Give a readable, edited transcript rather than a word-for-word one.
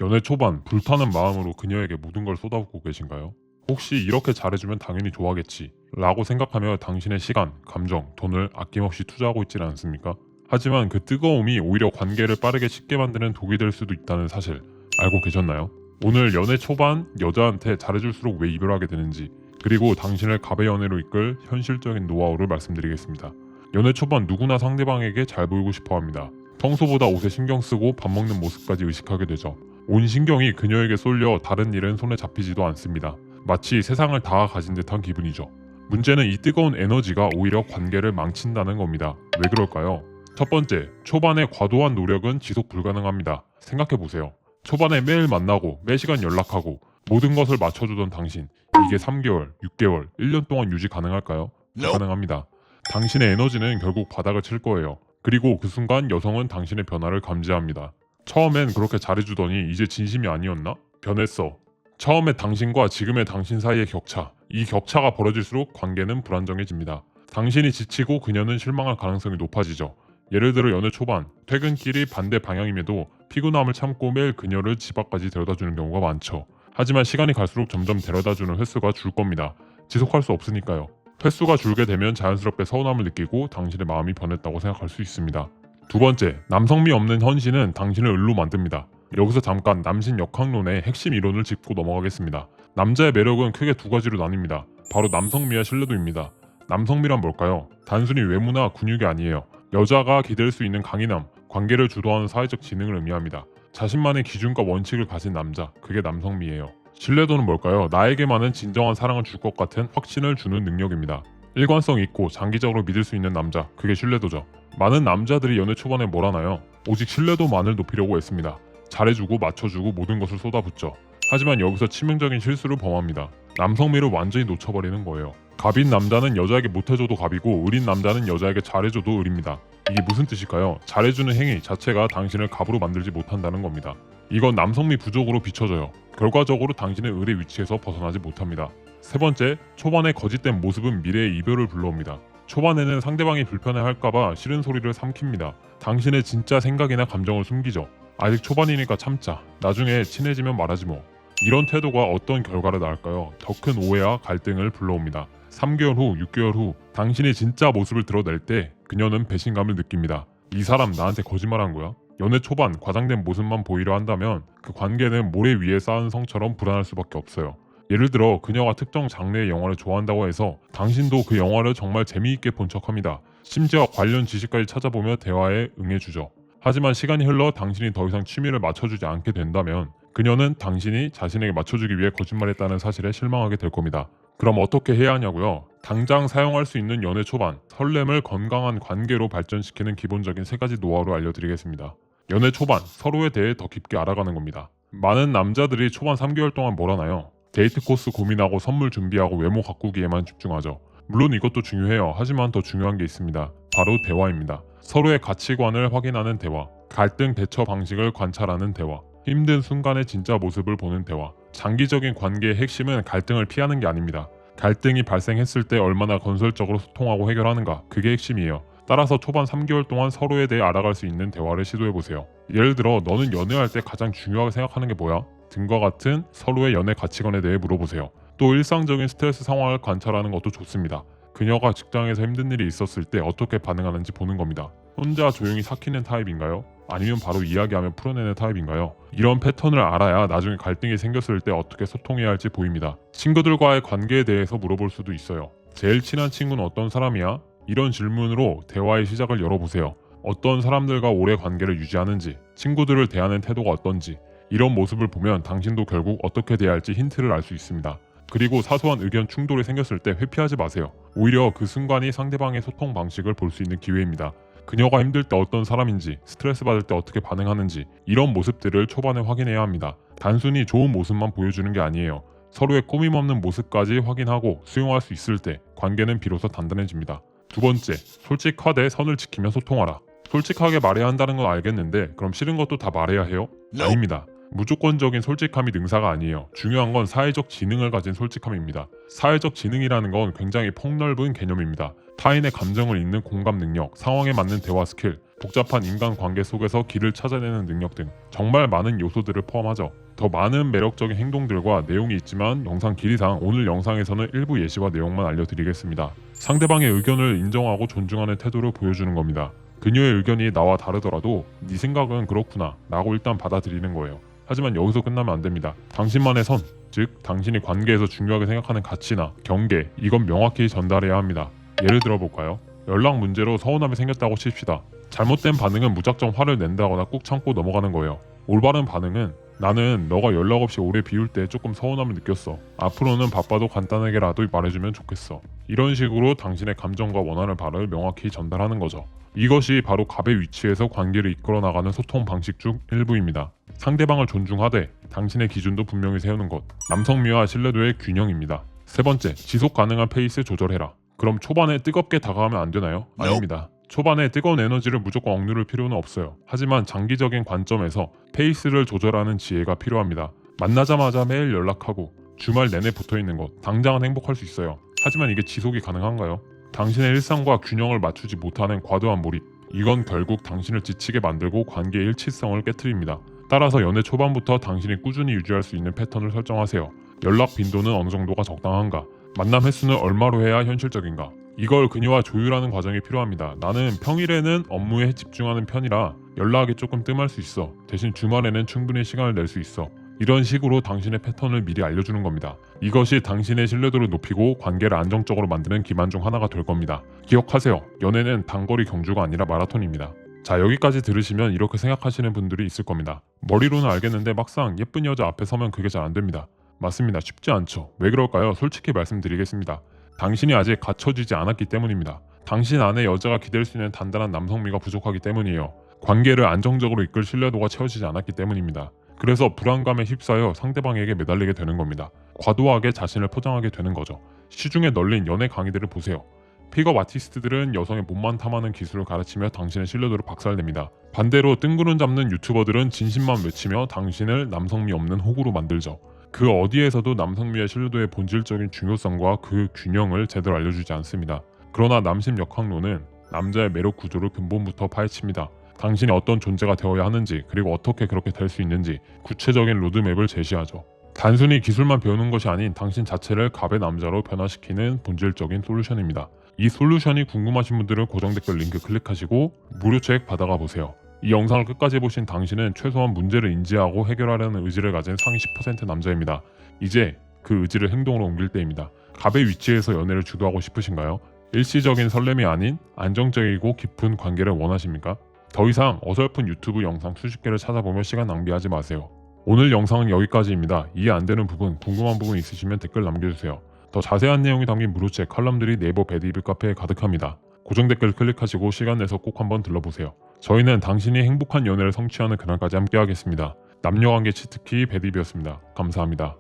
연애 초반 불타는 마음으로 그녀에게 모든 걸 쏟아붓고 계신가요? 혹시 이렇게 잘해주면 당연히 좋아하겠지 라고 생각하며 당신의 시간, 감정, 돈을 아낌없이 투자하고 있지 않습니까? 하지만 그 뜨거움이 오히려 관계를 빠르게 식게 만드는 독이 될 수도 있다는 사실 알고 계셨나요? 오늘 연애 초반 여자한테 잘해줄수록 왜 이별하게 되는지, 그리고 당신을 갑의 연애로 이끌 현실적인 노하우를 말씀드리겠습니다. 연애 초반 누구나 상대방에게 잘 보이고 싶어 합니다. 평소보다 옷에 신경 쓰고 밥 먹는 모습까지 의식하게 되죠. 온 신경이 그녀에게 쏠려 다른 일은 손에 잡히지도 않습니다. 마치 세상을 다 가진 듯한 기분이죠. 문제는 이 뜨거운 에너지가 오히려 관계를 망친다는 겁니다. 왜 그럴까요? 첫 번째, 초반의 과도한 노력은 지속 불가능합니다. 생각해보세요. 초반에 매일 만나고 매시간 연락하고 모든 것을 맞춰주던 당신, 이게 3개월, 6개월, 1년 동안 유지 가능할까요? 불가능합니다. 당신의 에너지는 결국 바닥을 칠 거예요. 그리고 그 순간 여성은 당신의 변화를 감지합니다. 처음엔 그렇게 잘해주더니 이제 진심이 아니었나? 변했어. 처음에 당신과 지금의 당신 사이의 격차, 이 격차가 벌어질수록 관계는 불안정해집니다. 당신이 지치고 그녀는 실망할 가능성이 높아지죠. 예를 들어 연애 초반, 퇴근길이 반대 방향임에도 피곤함을 참고 매일 그녀를 집 앞까지 데려다주는 경우가 많죠. 하지만 시간이 갈수록 점점 데려다주는 횟수가 줄 겁니다. 지속할 수 없으니까요. 횟수가 줄게 되면 자연스럽게 서운함을 느끼고 당신의 마음이 변했다고 생각할 수 있습니다. 두 번째, 남성미 없는 헌신은 당신을 을로 만듭니다. 여기서 잠깐 남신 역학론의 핵심 이론을 짚고 넘어가겠습니다. 남자의 매력은 크게 두 가지로 나뉩니다. 바로 남성미와 신뢰도입니다. 남성미란 뭘까요? 단순히 외모나 근육이 아니에요. 여자가 기댈 수 있는 강인함, 관계를 주도하는 사회적 지능을 의미합니다. 자신만의 기준과 원칙을 가진 남자, 그게 남성미예요. 신뢰도는 뭘까요? 나에게만은 진정한 사랑을 줄 것 같은 확신을 주는 능력입니다. 일관성 있고 장기적으로 믿을 수 있는 남자, 그게 신뢰도죠. 많은 남자들이 연애 초반에 뭘 하나요? 오직 신뢰도만을 높이려고 애씁니다. 잘해주고 맞춰주고 모든 것을 쏟아붓죠. 하지만 여기서 치명적인 실수를 범합니다. 남성미를 완전히 놓쳐버리는 거예요. 갑인 남자는 여자에게 못해줘도 갑이고 을인 남자는 여자에게 잘해줘도 을입니다. 이게 무슨 뜻일까요? 잘해주는 행위 자체가 당신을 갑으로 만들지 못한다는 겁니다. 이건 남성미 부족으로 비춰져요. 결과적으로 당신은 을의 위치에서 벗어나지 못합니다. 세 번째, 초반의 거짓된 모습은 미래의 이별을 불러옵니다. 초반에는 상대방이 불편해할까봐 싫은 소리를 삼킵니다. 당신의 진짜 생각이나 감정을 숨기죠. 아직 초반이니까 참자. 나중에 친해지면 말하지 뭐. 이런 태도가 어떤 결과를 낳을까요? 더 큰 오해와 갈등을 불러옵니다. 3개월 후, 6개월 후 당신이 진짜 모습을 드러낼 때 그녀는 배신감을 느낍니다. 이 사람 나한테 거짓말한 거야? 연애 초반 과장된 모습만 보이려 한다면 그 관계는 모래 위에 쌓은 성처럼 불안할 수밖에 없어요. 예를 들어 그녀가 특정 장르의 영화를 좋아한다고 해서 당신도 그 영화를 정말 재미있게 본 척합니다. 심지어 관련 지식까지 찾아보며 대화에 응해주죠. 하지만 시간이 흘러 당신이 더 이상 취미를 맞춰주지 않게 된다면 그녀는 당신이 자신에게 맞춰주기 위해 거짓말했다는 사실에 실망하게 될 겁니다. 그럼 어떻게 해야 하냐고요? 당장 사용할 수 있는 연애 초반, 설렘을 건강한 관계로 발전시키는 기본적인 3가지 노하우를 알려드리겠습니다. 연애 초반, 서로에 대해 더 깊게 알아가는 겁니다. 많은 남자들이 초반 3개월 동안 뭘 하나요? 데이트 코스 고민하고 선물 준비하고 외모 가꾸기에만 집중하죠. 물론 이것도 중요해요. 하지만 더 중요한 게 있습니다. 바로 대화입니다. 서로의 가치관을 확인하는 대화, 갈등 대처 방식을 관찰하는 대화, 힘든 순간의 진짜 모습을 보는 대화. 장기적인 관계의 핵심은 갈등을 피하는 게 아닙니다. 갈등이 발생했을 때 얼마나 건설적으로 소통하고 해결하는가, 그게 핵심이에요. 따라서 초반 3개월 동안 서로에 대해 알아갈 수 있는 대화를 시도해보세요. 예를 들어 너는 연애할 때 가장 중요하게 생각하는 게 뭐야? 등과 같은 서로의 연애 가치관에 대해 물어보세요. 또 일상적인 스트레스 상황을 관찰하는 것도 좋습니다. 그녀가 직장에서 힘든 일이 있었을 때 어떻게 반응하는지 보는 겁니다. 혼자 조용히 삭히는 타입인가요? 아니면 바로 이야기하며 풀어내는 타입인가요? 이런 패턴을 알아야 나중에 갈등이 생겼을 때 어떻게 소통해야 할지 보입니다. 친구들과의 관계에 대해서 물어볼 수도 있어요. 제일 친한 친구는 어떤 사람이야? 이런 질문으로 대화의 시작을 열어보세요. 어떤 사람들과 오래 관계를 유지하는지, 친구들을 대하는 태도가 어떤지, 이런 모습을 보면 당신도 결국 어떻게 대해야 할지 힌트를 알 수 있습니다. 그리고 사소한 의견 충돌이 생겼을 때 회피하지 마세요. 오히려 그 순간이 상대방의 소통 방식을 볼 수 있는 기회입니다. 그녀가 힘들 때 어떤 사람인지, 스트레스 받을 때 어떻게 반응하는지, 이런 모습들을 초반에 확인해야 합니다. 단순히 좋은 모습만 보여주는 게 아니에요. 서로의 꾸밈 없는 모습까지 확인하고 수용할 수 있을 때 관계는 비로소 단단해집니다. 두 번째, 솔직하되 선을 지키며 소통하라. 솔직하게 말해야 한다는 건 알겠는데 그럼 싫은 것도 다 말해야 해요? 아닙니다. 무조건적인 솔직함이 능사가 아니에요. 중요한 건 사회적 지능을 가진 솔직함입니다. 사회적 지능이라는 건 굉장히 폭넓은 개념입니다. 타인의 감정을 읽는 공감 능력, 상황에 맞는 대화 스킬, 복잡한 인간관계 속에서 길을 찾아내는 능력 등 정말 많은 요소들을 포함하죠. 더 많은 매력적인 행동들과 내용이 있지만 영상 길이상 오늘 영상에서는 일부 예시와 내용만 알려드리겠습니다. 상대방의 의견을 인정하고 존중하는 태도를 보여주는 겁니다. 그녀의 의견이 나와 다르더라도 네 생각은 그렇구나 라고 일단 받아들이는 거예요. 하지만 여기서 끝나면 안 됩니다. 당신만의 선, 즉 당신이 관계에서 중요하게 생각하는 가치나 경계, 이건 명확히 전달해야 합니다. 예를 들어볼까요? 연락 문제로 서운함이 생겼다고 칩시다. 잘못된 반응은 무작정 화를 낸다거나 꾹 참고 넘어가는 거예요. 올바른 반응은 나는 너가 연락 없이 오래 비울 때 조금 서운함을 느꼈어. 앞으로는 바빠도 간단하게라도 말해주면 좋겠어. 이런 식으로 당신의 감정과 원하는 바를 명확히 전달하는 거죠. 이것이 바로 갑의 위치에서 관계를 이끌어 나가는 소통 방식 중 일부입니다. 상대방을 존중하되 당신의 기준도 분명히 세우는 것. 남성미와 신뢰도의 균형입니다. 세 번째, 지속 가능한 페이스 조절해라. 그럼 초반에 뜨겁게 다가가면 안 되나요? 아닙니다. 초반에 뜨거운 에너지를 무조건 억누를 필요는 없어요. 하지만 장기적인 관점에서 페이스를 조절하는 지혜가 필요합니다. 만나자마자 매일 연락하고 주말 내내 붙어있는 것, 당장은 행복할 수 있어요. 하지만 이게 지속이 가능한가요? 당신의 일상과 균형을 맞추지 못하는 과도한 몰입, 이건 결국 당신을 지치게 만들고 관계의 일치성을 깨트립니다. 따라서 연애 초반부터 당신이 꾸준히 유지할 수 있는 패턴을 설정하세요. 연락 빈도는 어느 정도가 적당한가? 만남 횟수는 얼마로 해야 현실적인가? 이걸 그녀와 조율하는 과정이 필요합니다. 나는 평일에는 업무에 집중하는 편이라 연락이 조금 뜸할 수 있어. 대신 주말에는 충분히 시간을 낼 수 있어. 이런 식으로 당신의 패턴을 미리 알려주는 겁니다. 이것이 당신의 신뢰도를 높이고 관계를 안정적으로 만드는 기반 중 하나가 될 겁니다. 기억하세요. 연애는 단거리 경주가 아니라 마라톤입니다. 자, 여기까지 들으시면 이렇게 생각하시는 분들이 있을 겁니다. 머리로는 알겠는데 막상 예쁜 여자 앞에 서면 그게 잘 안 됩니다. 맞습니다. 쉽지 않죠. 왜 그럴까요? 솔직히 말씀드리겠습니다. 당신이 아직 갖춰지지 않았기 때문입니다. 당신 안에 여자가 기댈 수 있는 단단한 남성미가 부족하기 때문이에요. 관계를 안정적으로 이끌 신뢰도가 채워지지 않았기 때문입니다. 그래서 불안감에 휩싸여 상대방에게 매달리게 되는 겁니다. 과도하게 자신을 포장하게 되는 거죠. 시중에 널린 연애 강의들을 보세요. 픽업 아티스트들은 여성의 몸만 탐하는 기술을 가르치며 당신의 신뢰도를 박살냅니다. 반대로 뜬구름 잡는 유튜버들은 진심만 외치며 당신을 남성미 없는 호구로 만들죠. 그 어디에서도 남성미의 신뢰도의 본질적인 중요성과 그 균형을 제대로 알려주지 않습니다. 그러나 남심 역학론은 남자의 매력 구조를 근본부터 파헤칩니다. 당신이 어떤 존재가 되어야 하는지, 그리고 어떻게 그렇게 될 수 있는지 구체적인 로드맵을 제시하죠. 단순히 기술만 배우는 것이 아닌 당신 자체를 갑의 남자로 변화시키는 본질적인 솔루션입니다. 이 솔루션이 궁금하신 분들은 고정 댓글 링크 클릭하시고 무료 책 받아가 보세요. 이 영상을 끝까지 보신 당신은 최소한 문제를 인지하고 해결하려는 의지를 가진 상위 10% 남자입니다. 이제 그 의지를 행동으로 옮길 때입니다. 갑의 위치에서 연애를 주도하고 싶으신가요? 일시적인 설렘이 아닌 안정적이고 깊은 관계를 원하십니까? 더 이상 어설픈 유튜브 영상 수십 개를 찾아보며 시간 낭비하지 마세요. 오늘 영상은 여기까지입니다. 이해 안 되는 부분, 궁금한 부분 있으시면 댓글 남겨주세요. 더 자세한 내용이 담긴 무료책, 칼럼들이 네이버 배드이브 카페에 가득합니다. 고정 댓글 클릭하시고 시간 내서 꼭 한번 들러보세요. 저희는 당신이 행복한 연애를 성취하는 그날까지 함께하겠습니다. 남녀관계 치트키 배드이브였습니다. 감사합니다.